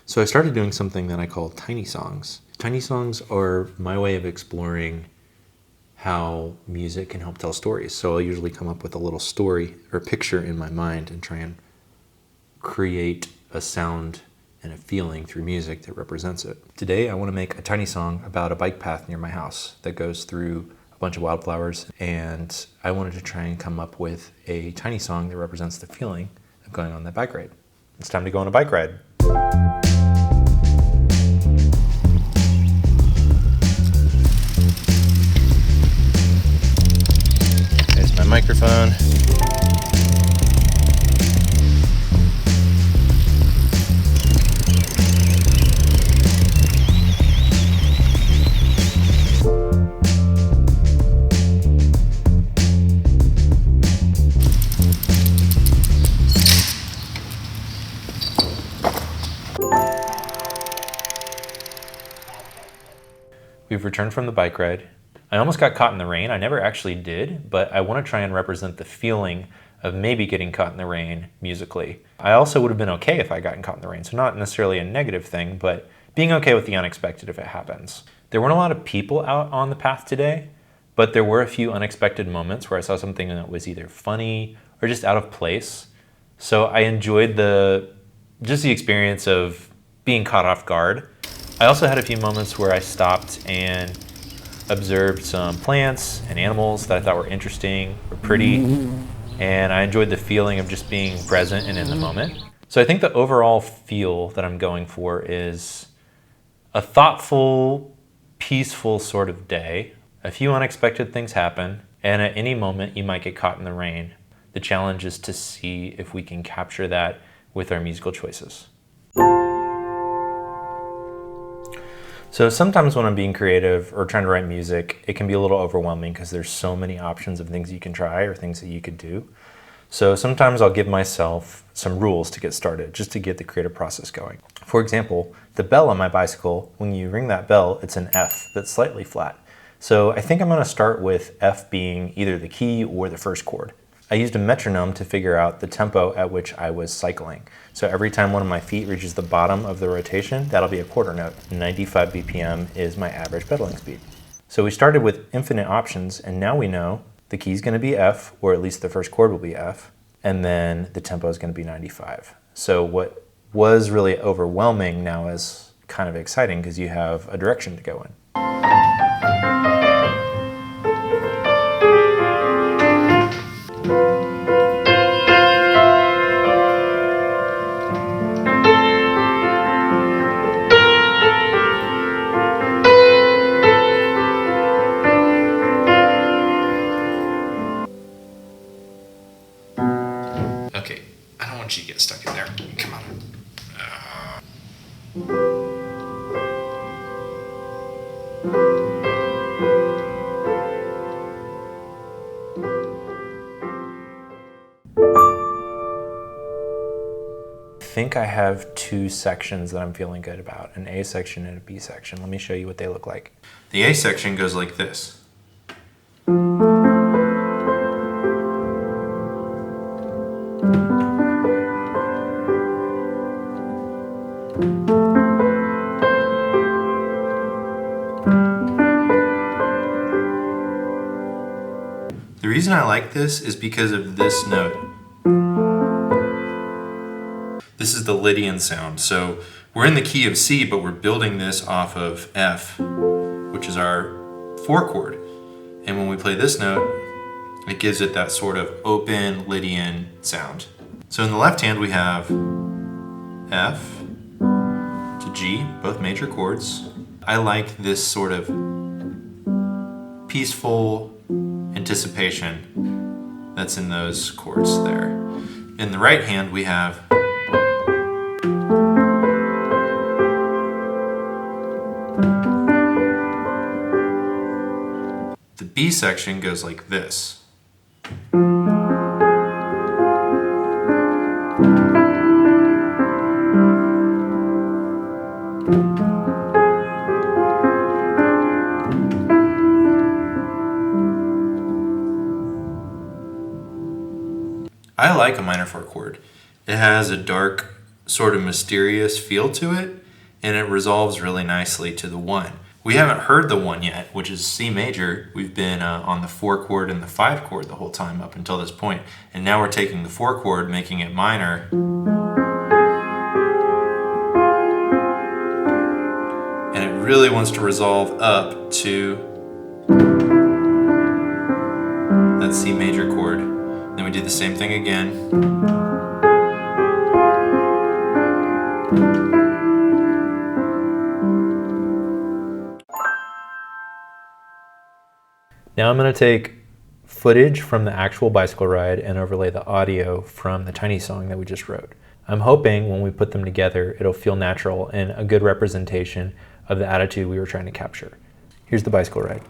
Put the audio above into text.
So I started doing something that I call tiny songs. Tiny songs are my way of exploring how music can help tell stories. So I'll usually come up with a little story or picture in my mind and try and create a sound and a feeling through music that represents it. Today I want to make a tiny song about a bike path near my house that goes through a bunch of wildflowers, and I wanted to try and come up with a tiny song that represents the feeling of going on that bike ride. It's time to go on a bike ride. There's my microphone. We've returned from the bike ride. I almost got caught in the rain. I never actually did, but I want to try and represent the feeling of maybe getting caught in the rain musically. I also would have been okay if I gotten caught in the rain, so not necessarily a negative thing, but being okay with the unexpected if it happens. There weren't a lot of people out on the path today, but there were a few unexpected moments where I saw something that was either funny or just out of place. So I enjoyed just the experience of being caught off guard. I also had a few moments where I stopped and observed some plants and animals that I thought were interesting or pretty, and I enjoyed the feeling of just being present and in the moment. So I think the overall feel that I'm going for is a thoughtful, peaceful sort of day. A few unexpected things happen, and at any moment you might get caught in the rain. The challenge is to see if we can capture that with our musical choices. So sometimes when I'm being creative or trying to write music, it can be a little overwhelming because there's so many options of things you can try or things that you could do. So sometimes I'll give myself some rules to get started, just to get the creative process going. For example, the bell on my bicycle, when you ring that bell, it's an F that's slightly flat. So I think I'm going to start with F being either the key or the first chord. I used a metronome to figure out the tempo at which I was cycling. So every time one of my feet reaches the bottom of the rotation, that'll be a quarter note. 95 BPM is my average pedaling speed. So we started with infinite options, and now we know the key is going to be F, or at least the first chord will be F, and then the tempo is going to be 95. So what was really overwhelming now is kind of exciting because you have a direction to go in. Okay, I don't want you to get stuck in there. Come on. I think I have two sections that I'm feeling good about, an A section and a B section. Let me show you what they look like. The A section goes like this. The reason I like this is because of this note. This is the Lydian sound. So we're in the key of C, but we're building this off of F, which is our 4 chord. And when we play this note, it gives it that sort of open Lydian sound. So in the left hand we have F to G, both major chords. I like this sort of peaceful anticipation that's in those chords there. In the right hand we have the B section goes like this. I like a minor 4 chord. It has a dark sort of mysterious feel to it, and it resolves really nicely to the 1. We haven't heard the 1 yet, which is C major. We've been on the 4 chord and the 5 chord the whole time up until this point, and now we're taking the 4 chord, making it minor, and it really wants to resolve up to that C major chord. Then we do the same thing again. Now I'm going to take footage from the actual bicycle ride and overlay the audio from the Tiny song that we just wrote. I'm hoping when we put them together, it'll feel natural and a good representation of the attitude we were trying to capture. Here's the bicycle ride.